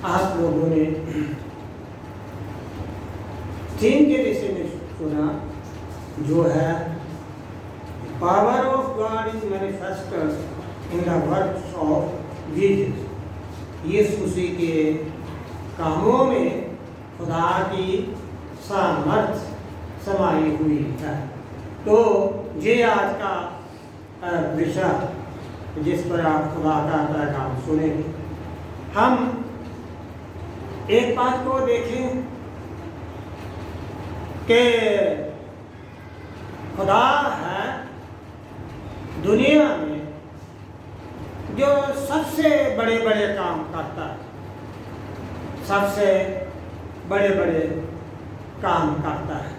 आप लोगों ने थीम के विषय में सुना, जो है power of God is manifested in the works of Jesus. यीशु मसीह के कामों में खुदा की सामर्थ समाई हुई है। तो ये आज का विषय जिस पर आप खुदा का पैगाम सुनेंगे। हम एक बात को देखें कि खुदा है दुनिया में जो सबसे बड़े बड़े काम करता है, सबसे बड़े बड़े काम करता है।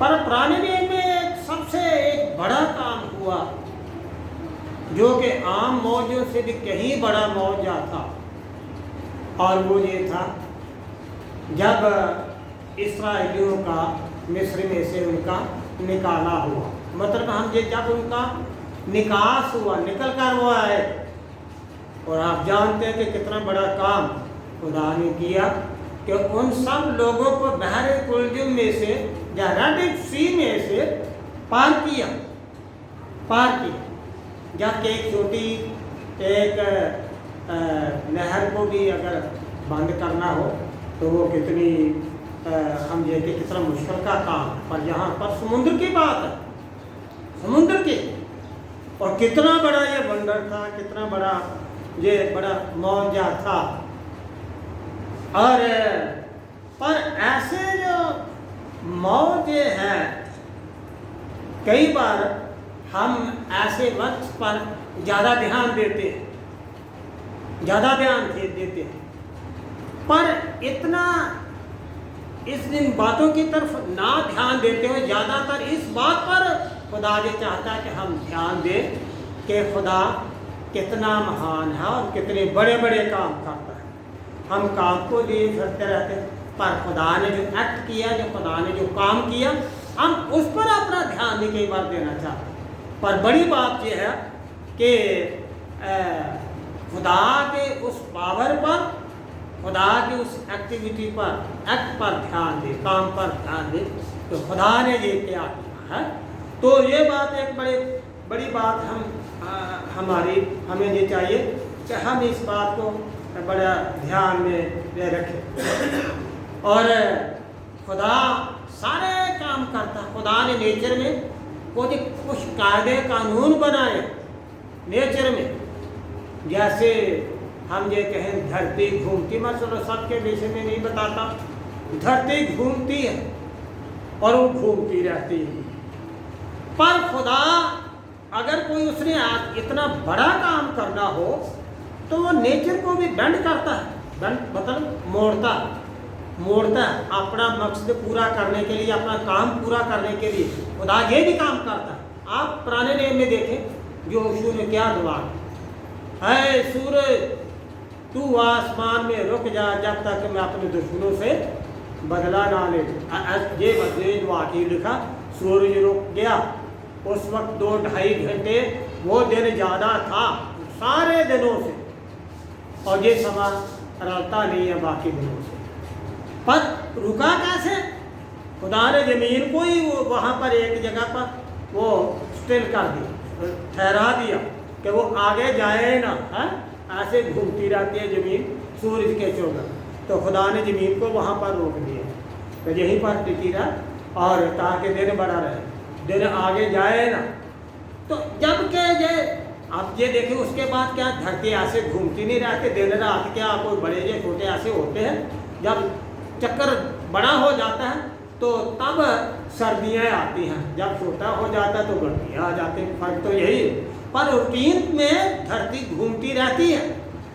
पर पुराने नियम में सबसे एक बड़ा काम हुआ, जो कि आम मौजों से भी कहीं बड़ा मौजा था, और वो ये था जब इस्राएलियों का मिस्र में से उनका निकाला हुआ। मतलब हम ये जब उनका निकास हुआ, निकल कर वो आए। और आप जानते हैं कि कितना बड़ा काम खुदा ने किया कि उन सब लोगों को बहरे कुलजुम में से या रेड सी में से पार किया। जब एक छोटी एक नहर को भी अगर बंद करना हो तो वो कितनी हम ये कि कितना मुश्किल का काम, पर यहाँ पर समुद्र की बात है, समुद्र की, और कितना बड़ा ये वंडर था, कितना बड़ा ये बड़ा मौजा था। और पर ऐसे जो मौजे हैं, कई बार हम ऐसे वक्त पर ज़्यादा ध्यान देते हैं, पर इतना इन बातों की तरफ ना ध्यान देते हुए ज़्यादातर इस बात पर खुदा ये चाहता है कि हम ध्यान दें कि खुदा कितना महान है और कितने बड़े बड़े काम करता है। हम काम को लिए करते रहते हैं, पर खुदा ने जो एक्ट किया, जो खुदा ने जो काम किया, हम उस पर अपना ध्यान नहीं कई बार देना चाहते। पर बड़ी बात यह है कि खुदा के उस पावर पर, खुदा की उस एक्टिविटी पर, एक्ट पर ध्यान दे, काम पर ध्यान दे, तो खुदा ने ये क्या किया है। तो ये बात एक बड़ी बात हमें ये चाहिए कि हम इस बात को बड़ा ध्यान में रखें। और खुदा सारे काम करता। खुदा ने नेचर में कुछ कायदे कानून बनाए नेचर में। जैसे हम ये कहें धरती घूमती, मैं चलो सबके विषय में नहीं बताता, धरती घूमती है और वो घूमती रहती है। पर खुदा अगर कोई उसने आज इतना बड़ा काम करना हो तो वो नेचर को भी बेंड करता है, बेंड मतलब मोड़ता है अपना मकसद पूरा करने के लिए, अपना काम पूरा करने के लिए खुदा ये भी काम करता है। आप पुराने नियम में देखें जो यीशु ने क्या दुआ है, सूरज तू आसमान में रुक जा जब तक मैं अपने दुश्मनों से बदला ना ले। ये दुआ की लिखा, सूरज रुक गया उस वक्त 2-2.5 घंटे वो दिन ज़्यादा था सारे दिनों से, और ये समय रलता नहीं है बाकी दिनों से। पर रुका कैसे? खुदा ने जमीन को ही वो वहाँ पर एक जगह पर वो स्टिल कर दिया, ठहरा दिया कि वो आगे जाए ना, है ऐसे घूमती रहती है जमीन सूरज के चौगर। तो खुदा ने जमीन को वहाँ पर रोक दिया, तो यहीं पर टिकी रहा और ताकि दिन बड़ा रहे, दिन आगे जाए ना। तो जब के ये आप ये देखें, उसके बाद क्या धरती ऐसे घूमती नहीं रहती दिन रात, क्या कोई बड़े ये छोटे ऐसे होते हैं। जब चक्कर बड़ा हो जाता है तो तब सर्दियाँ आती हैं, जब छोटा हो जाता है तो गर्मियाँ आ जाती हैं। फर्क तो यही है, पर रूटीन में धरती घूमती रहती है।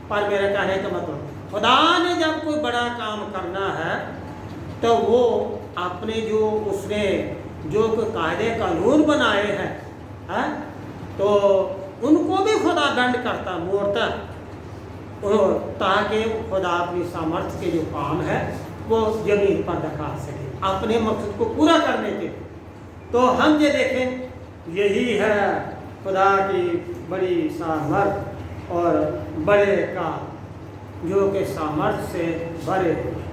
पर मेरे कहने का मतलब खुदा ने जब कोई बड़ा काम करना है तो वो अपने जो उसने जो कोई कायदे कानून बनाए हैं, तो उनको भी खुदा दंड करता, मोड़ता, ताकि खुदा अपनी सामर्थ्य के जो काम है वो जमीन पर दिखा सके अपने मकसद को पूरा करने के। तो हम ये देखें, यही है खुदा की बड़ी सामर्थ और बड़े काम। जो कि सामर्थ्य से भरे हुए,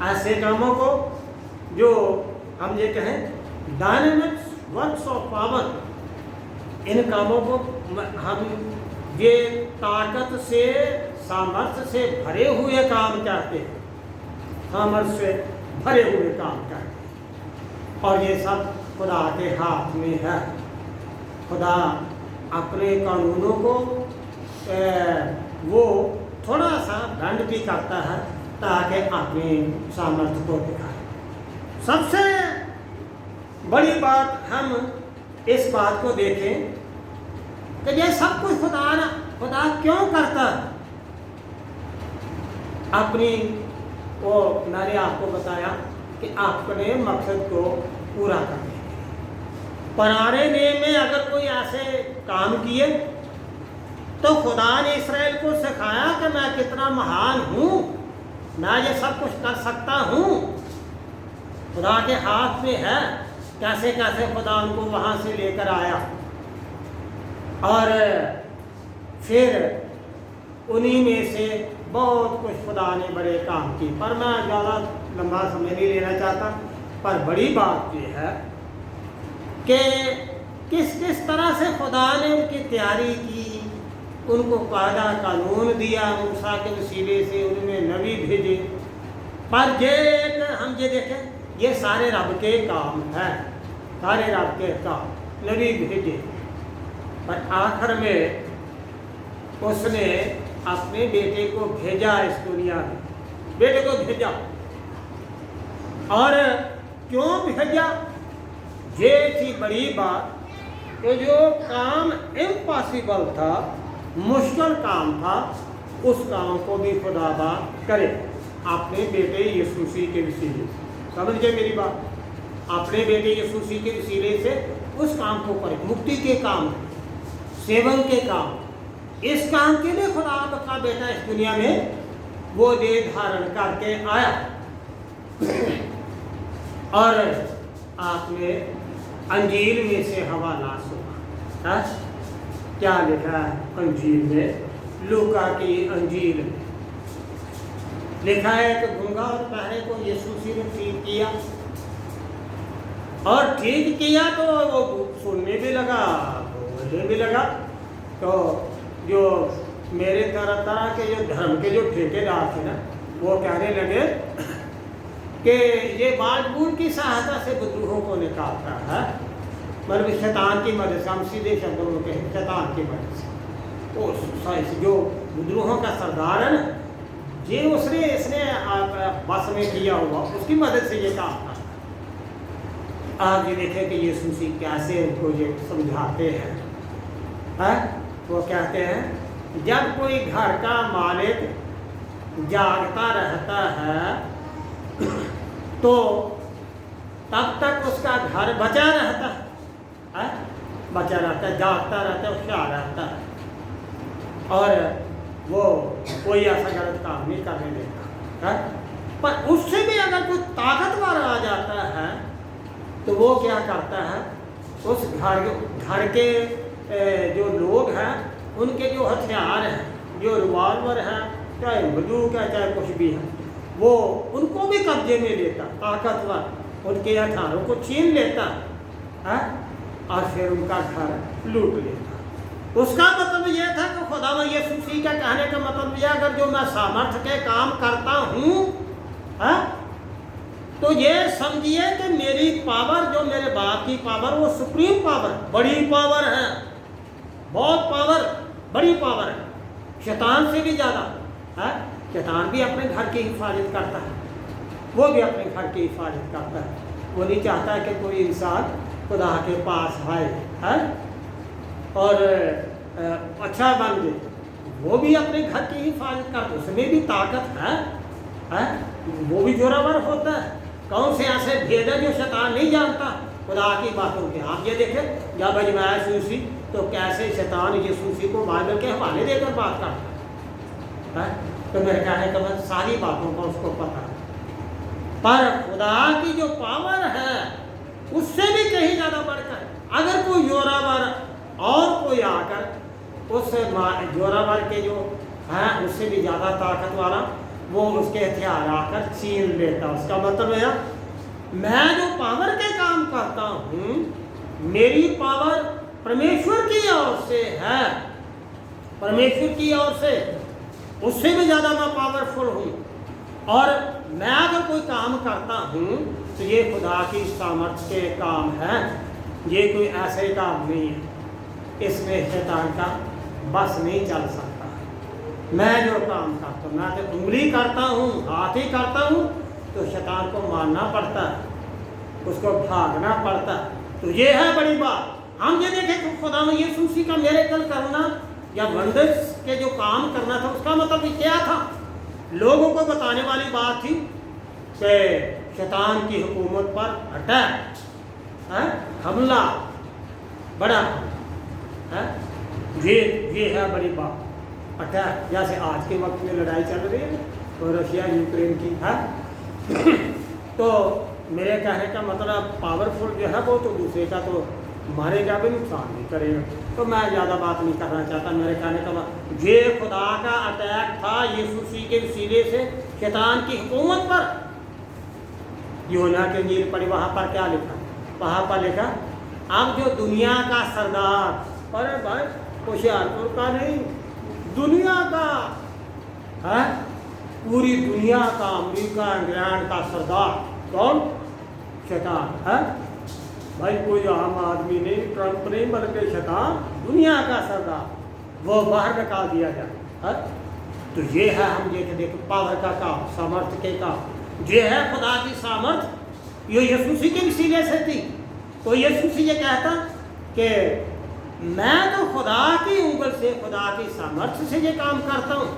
ऐसे कामों को जो हम ये कहें डायनेमिक्स वर्क्स ऑफ पावर, इन कामों को हम ये ताकत से सामर्थ्य से भरे हुए काम कहते हैं, सामर्थ्य से भरे हुए काम कहते हैं। और ये सब खुदा के हाथ में है। खुदा अपने कानूनों को वो थोड़ा सा दंड भी करता है ताकि अपने सामर्थ्य को दिखाए। सबसे बड़ी बात हम इस बात को देखें कि ये सब कुछ खुदा क्यों करता है। अपनी वो मैंने आपको बताया कि अपने मकसद को पूरा करने के लिए पुराने नियम में अगर कोई ऐसे काम किए तो खुदा ने इस्राएल को सिखाया कि मैं कितना महान हूँ, मैं ये सब कुछ कर सकता हूँ, खुदा के हाथ में है। कैसे कैसे खुदा उनको वहाँ से लेकर आया और फिर उन्हीं में से बहुत कुछ खुदा ने बड़े काम किए। पर मैं ज़्यादा लंबा समय नहीं लेना चाहता, पर बड़ी बात ये है कि किस किस तरह से खुदा ने उनकी तैयारी की, उनको कायदा कानून दिया, मूसा के वसीले से उन्होंने नबी भेजे। पर ये हम ये देखें, ये सारे रब के काम हैं, सारे रब के काम, नबी भेजे। पर आखिर में उसने अपने बेटे को भेजा इस दुनिया में, बेटे को भेजा। और क्यों भेजा? ये थी बड़ी बात कि जो काम इम्पॉसिबल था, मुश्किल काम था, उस काम को भी खुदा करे अपने बेटे यीशु मसीह के वसीले से। समझ गए मेरी बात? अपने बेटे यीशु मसीह के वसीले से उस काम को करे, मुक्ति के काम, सेवन के काम। इस काम के लिए खुदा का बेटा इस दुनिया में वो देह धारण करके आया। और आपने अंजील में से हवाला सुना है? क्या लिखा है अंजील में? लूका की अंजील में लिखा है कि गूंगा और बहरे को यीशु मसीह ने ठीक किया, और ठीक किया तो वो सुनने भी लगा, बोलने भी लगा। तो जो मेरे तरह तरह के जो धर्म के जो ठेकेदार थे ना, वो कहने लगे कि ये बाल-बूल की सहायता से विद्रोहों को निकालता है, मतलब शैतान की मदद से। हम सीधे शब्दों में कहें शैतान की मदद से। तो जो विद्रोहों का सरदार है ना, ये इसने बस में किया हुआ, उसकी मदद से ये काम करता। आप ये देखें कि यीशु मसीह कैसे उनको ये समझाते हैं, वो कहते हैं जब कोई घर का मालिक जागता रहता है तो तब तक उसका घर बचा रहता है, बचा रहता है, जागता रहता है, होशियार रहता है, और वो कोई ऐसा गलत काम नहीं करने देता है। पर उससे भी अगर कोई ताकतवर आ जाता है तो वो क्या करता है, उस घर के जो लोग हैं उनके जो हथियार हैं, जो रिवॉल्वर हैं, चाहे बंदूक है, चाहे कुछ भी है, वो उनको भी कब्जे में लेता, ताकतवर उनके हथियारों को छीन लेता है और फिर उनका घर लूट लेता। उसका मतलब यह था कि खुदा यीशु मसीह का कहने का मतलब यह, अगर जो मैं सामर्थ्य के काम करता हूँ तो ये समझिए कि मेरी पावर, जो मेरे बाप की पावर, वो सुप्रीम पावर, बड़ी पावर है, बहुत पावर, बड़ी पावर है, शैतान से भी ज़्यादा है। शैतान भी अपने घर की हिफाजत करता है, वो भी अपने घर की हिफाजत करता है। वो नहीं चाहता कि कोई इंसान खुदा के पास आए है और अच्छा बन जाए। वो भी अपने घर की हिफाजत करता है, उसमें भी ताकत है, वो भी जोरावर होता है। कौन से ऐसे भेद है जो शैतान नहीं जानता खुदा की बातों के? आप ये देखें, जब अजमाया यीशु तो कैसे शैतान यीशु को बाइबल के हवाले देकर बात करता है। तो मेरे कहने का मतलब सारी बातों का उसको पता है, पर खुदा की जो पावर है उससे भी कहीं ज़्यादा बढ़कर, अगर कोई जोरावर और कोई आकर उस जोरावर के जो है उससे भी ज़्यादा ताकत वाला वो उसके हथियार आकर छीन लेता। उसका मतलब है मैं जो पावर के काम करता हूँ मेरी पावर परमेश्वर की ओर से है, परमेश्वर की ओर से, उससे भी ज़्यादा मैं पावरफुल हूँ। और मैं अगर कोई काम करता हूँ तो ये खुदा की सामर्थ्य के काम है, ये कोई ऐसे काम नहीं है, इसमें शैतान का बस नहीं चल सकता। मैं जो काम करता हूँ, मैं तो उंगली करता हूँ, हाथ ही करता हूँ, तो शैतान को मारना पड़ता है, उसको भागना पड़ता है। तो ये है बड़ी बात। हम ये देखें तो खुदा में यीशु मसीह का मिरेकल करना या वंडर्स के जो काम करना था उसका मतलब क्या था? लोगों को बताने वाली बात थी कि शैतान की हुकूमत पर अटैक है, हमला बड़ा है, ये है बड़ी बात। अटैक जैसे आज के वक्त में लड़ाई चल रही है तो रशिया यूक्रेन की है तो मेरे कहने का मतलब पावरफुल जो है वो तो दूसरे का तो मारेगा भी, नुकसान नहीं करेगा। तो मैं ज़्यादा बात नहीं करना चाहता। मेरे कहने का मतलब ये खुदा का अटैक था यीशु मसीह के वसीले से शैतान की हुकूमत पर। यूहन्ना के इंजील पढ़ी, वहाँ पर क्या लिखा? वहाँ पर लिखा अब जो दुनिया का सरदार, अरे भाई होशियारपुर का नहीं, दुनिया का है, पूरी दुनिया का, अमेरिका इंग्लैंड का सरदार कौन? शैतान है भाई, कोई आम आदमी नहीं, ट्रंप नहीं, बल्कि शैतान दुनिया का सरदार, वो बाहर निकाल दिया जाए है। तो ये है, हम देखो पावर का काम, सामर्थ्य के काम, ये है खुदा की सामर्थ्य, ये यीशु मसीह के वसीले से थी। तो यीशु मसीह ये कहता कि मैं तो खुदा की उंगल से, खुदा की सामर्थ्य से ये काम करता हूँ।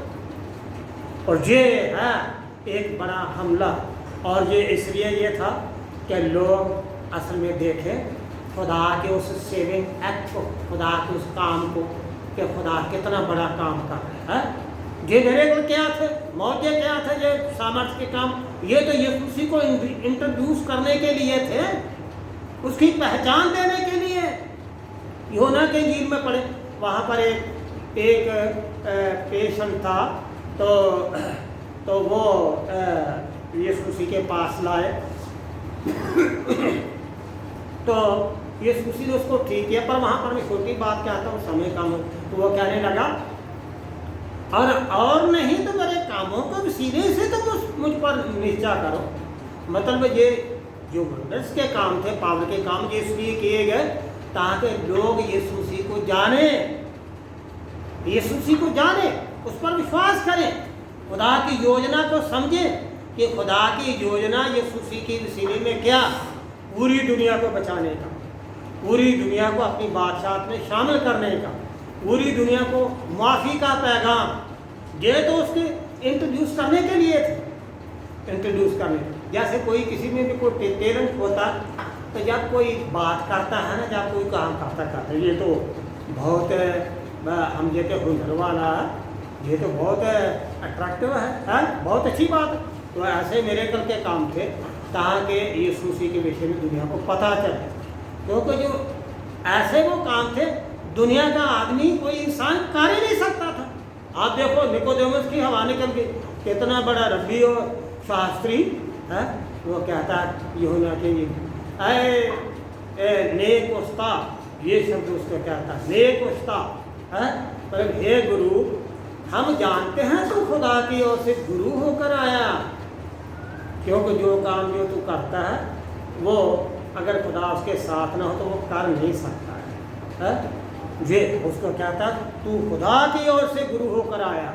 और ये है एक बड़ा हमला। और ये इसलिए ये था कि लोग असल में देखें खुदा के उस सेविंग एक्ट को, खुदा के उस काम को, कि खुदा कितना बड़ा काम कर रहा है। ये मेरे को क्या थे, मौके क्या थे, ये सामर्थ्य के काम, ये तो यीशु मसीह को इंट्रोड्यूस करने के लिए थे, उसकी पहचान देने के लिए। यूहन्ना के इंजील में पढ़े, वहाँ पर एक पेशेंट था, तो वो यीशु मसीह के पास लाए तो यीशु मसीह ने उसको ठीक किया। पर वहाँ पर मैं छोटी बात कहता हूँ, समय कम हो, तो वो कहने लगा और नहीं तो मेरे कामों को वसीले से तो मुझ पर निश्चय करो। मतलब ये जो वंडर्स के काम थे, पावर के काम, ये इसलिए किए गए ताकि लोग यीशु मसीह को जाने, यीशु मसीह को जाने, उस पर विश्वास करें, खुदा की योजना को समझें कि खुदा की योजना यीशु मसीह के वसीले में क्या, पूरी दुनिया को बचाने का, पूरी दुनिया को अपनी बादशाहत में शामिल करने का, पूरी दुनिया को माफ़ी का पैगाम, ये तो उसके इंट्रोड्यूस करने के लिए थे, इंट्रोड्यूस करने। जैसे कोई किसी में भी कोई टैलेंट होता तो जब कोई बात करता है ना, जब कोई काम करता ये तो बहुत हम ये तो हुनर वाला है, ये तो बहुत अट्रैक्टिव है, बहुत अच्छी बात है। तो ऐसे मिरेकल के काम थे ताकि यीशु मसीह के विषय में दुनिया को पता चले, क्योंकि जो ऐसे वो काम थे दुनिया का आदमी, कोई इंसान कर ही नहीं सकता था। आप देखो निकोदेमुस की हवा निकल गई, कितना बड़ा रब्बी और शास्त्री है, वो कहता है यूहन्ना के नेक उस्ताद, ये शब्द उसको कहता है, नेक उस्ताद है, पर हे गुरु हम जानते हैं तो खुदा की ओर से गुरु होकर आया, क्योंकि जो काम जो तू करता है वो अगर खुदा उसके साथ ना हो तो वो कर नहीं सकता है। ये उसको कहता तू खुदा की ओर से गुरु होकर आया,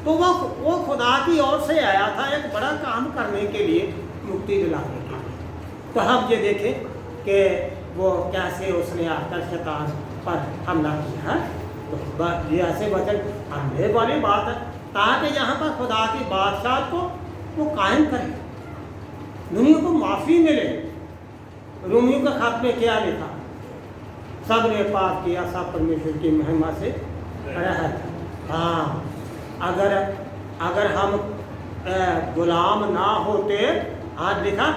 तो वो खुदा की ओर से आया था एक बड़ा काम करने के लिए, मुक्ति दिलाने के लिए। तो हम ये देखें कि वो कैसे उसने आकर शैतान पर हमला किया है। तो ये ऐसे वचन आने वाली बात है ताकि यहाँ पर खुदा की बादशाह को वो कायम करे, दुनिया को माफ़ी मिले। रोमियो का खत में क्या लिखा? सब ने पाप किया, सब परमेश्वर की महिमा से रहित। हाँ, अगर हम गुलाम ना होते, आज लिखा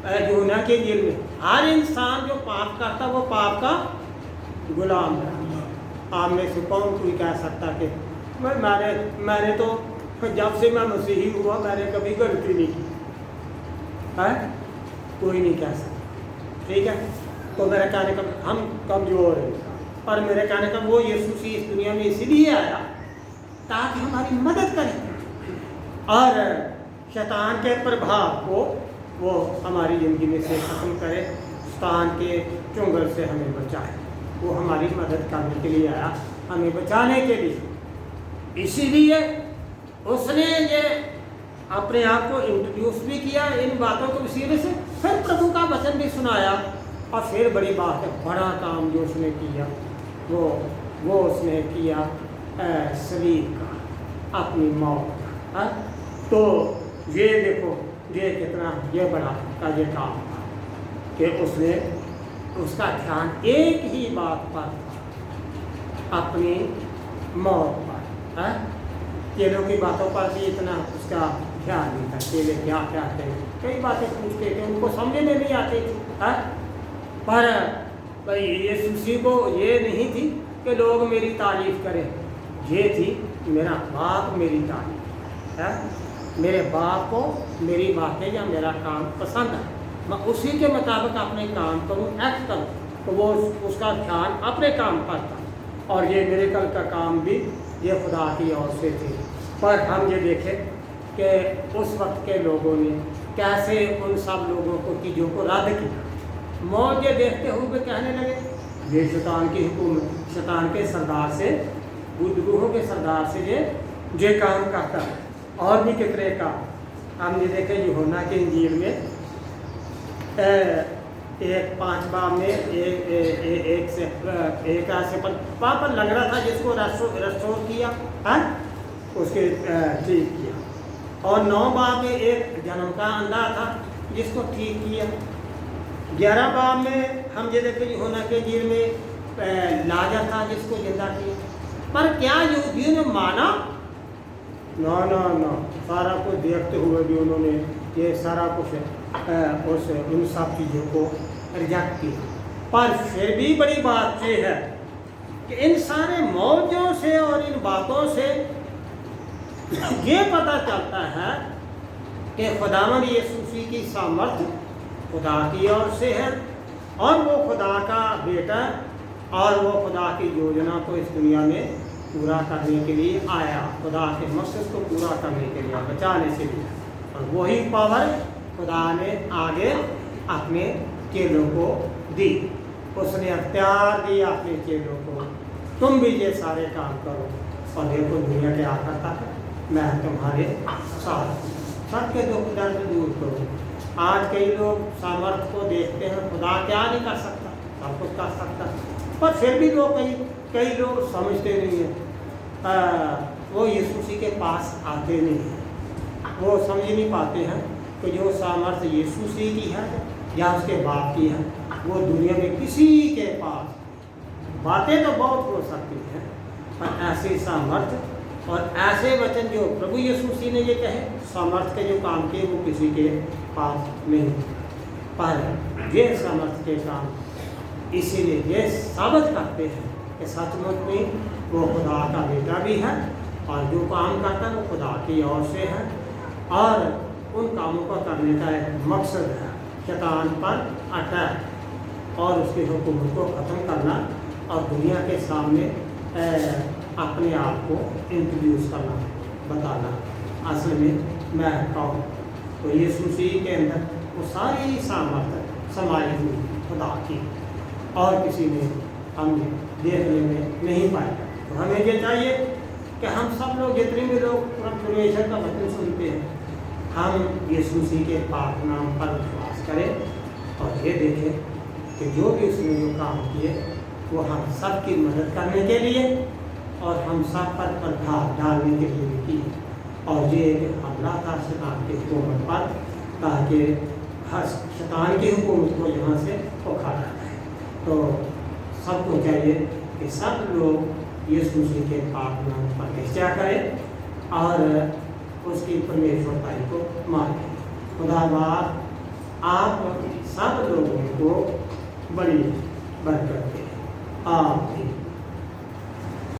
यूहन्ना के इंजील में, हर इंसान जो पाप करता वो पाप का गुलाम है। आप में से कौन कोई कह सकता कि मैंने तो जब से मैं मसीही हुआ मैंने कभी गलती नहीं की है, कोई नहीं कह सकता। ठीक है, तो मेरे कहने का हम कमज़ोर हैं, और मेरे कहने का वो यीशु मसीह इस दुनिया में इसीलिए आया ताकि हमारी मदद करे और शैतान के प्रभाव को वो हमारी ज़िंदगी में से ख़त्म करे, शैतान के चुंगल से हमें बचाए। वो हमारी मदद करने के लिए आया, हमें बचाने के लिए। इसीलिए उसने ये अपने आप को इंट्रोड्यूस भी किया इन बातों को वसीले से, फिर प्रभु का वचन भी सुनाया, और फिर बड़ी बात है, बड़ा काम जो उसने किया वो उसने किया सलीब का, अपनी मौत का। तो ये देखो ये कितना ये बड़ा का ये काम था कि उसने उसका ध्यान एक ही बात पर था, अपनी मौत पर है। चेलों की बातों पर भी इतना उसका ध्यान नहीं था, चेले क्या कहते हैं, कई बातें पूछते थे, उनको समझ में नहीं आती थी है। पर भाई यीशु मसीह को ये नहीं थी कि लोग मेरी तारीफ़ करें, ये थी मेरा बाप मेरी तारीफ़ है, मेरे बाप को मेरी बातें या मेरा काम पसंद है, मैं उसी के मुताबिक अपने काम करूँ, एक्ट करूँ। तो वो उसका ध्यान अपने काम पर था, और ये मिरेकल का काम भी ये खुदा की ओर से थे। पर हम ये देखें कि उस वक्त के लोगों ने कैसे उन सब लोगों को चीज़ों को रद्द किया। मौत ये देखते हुए कहने लगे ये शैतान की हुकूमत, शैतान के सरदार से, बुद्रुहों के सरदार से ये काम करता है। और भी कितने का हम ये देखें यूहन्ना के इंजील में एक 5 बाब में एक से वहाँ पर लग रहा था जिसको रेस्टोर किया है, उसके ठीक किया। और 9 बाब में एक जन्म का अंधा था जिसको ठीक किया। 11 बाब में हम ये देखें यूहन्ना के इंजील में लाजर था जिसको जिंदा किया। पर क्या यहूदियों ने माना? ना ना ना, सारा कुछ देखते हुए भी उन्होंने ये सारा कुछ उस उन सब चीज़ों को रिजेक्ट किया। पर फिर भी बड़ी बात ये है कि इन सारे मौजों से और इन बातों से ये पता चलता है कि खुदावंद यीशु मसीह की सामर्थ्य खुदा की ओर से है, और वो खुदा का बेटा, और वो खुदा की योजना को इस दुनिया में पूरा करने के लिए आया, खुदा के मकसद को पूरा करने के लिए, बचाने से लिए। और वही पावर खुदा ने आगे अपने चेलों को दी, उसने अख्तियार दिया अपने चेलों को, तुम भी ये सारे काम करो और देखो दुनिया के आखिर तक मैं तुम्हारे साथ, सबके दुख दर्द दूर करो। आज कई लोग सामर्थ्य को देखते हैं, खुदा क्या नहीं कर सकता, सब कुछ कर सकता, पर फिर भी लोग कई लोग समझते नहीं हैं, वो यीशु मसीह के पास आते नहीं हैं, वो समझ नहीं पाते हैं कि जो सामर्थ्य यीशु मसीह की है या उसके बाप की है, वो दुनिया में किसी के पास, बातें तो बहुत हो सकती हैं पर ऐसे सामर्थ्य और ऐसे वचन जो प्रभु यीशु मसीह ने ये कहे, सामर्थ्य के जो काम किए वो किसी के पास नहीं। पर ये सामर्थ्य के काम इसीलिए ये साबित करते हैं कि सचमुच में वो खुदा का बेटा भी है, और जो काम करता है वो खुदा की ओर से है, और उन कामों को करने का एक मकसद है, शैतान पर अटैक और उसकी हुकूमत को ख़त्म करना, और दुनिया के सामने अपने आप को इंट्रोड्यूस करना, बताना असल में मैं कहूँ तो यीशु मसीह के अंदर वो सारी सामर्थ्य समाई हुई खुदा की, और किसी ने हम देखने में नहीं पाया। तो हमें ये चाहिए कि हम सब लोग, जितने भी लोग परमेश्वर का वचन सुनते हैं, हम यीशु मसीह के पाक नाम पर विश्वास करें और ये देखें कि जो भी उसने जो काम किए वो हम सब की मदद करने के लिए और हम सब पर प्रभाव डालने के लिए भी किए। और ये एक हमला था शैतान की हुकूमत पर, ताकि हर शैतान की हुकूमत को यहाँ से उखाड़ा जाए। तो सबको चाहिए कि सब लोग यीशु मसीह के पाक नाम पर निश्चय करें और उसकी परमेश्वरताई को मानें। खुदा बाप आप सब लोगों को बड़ी बरकत दें। आमीन।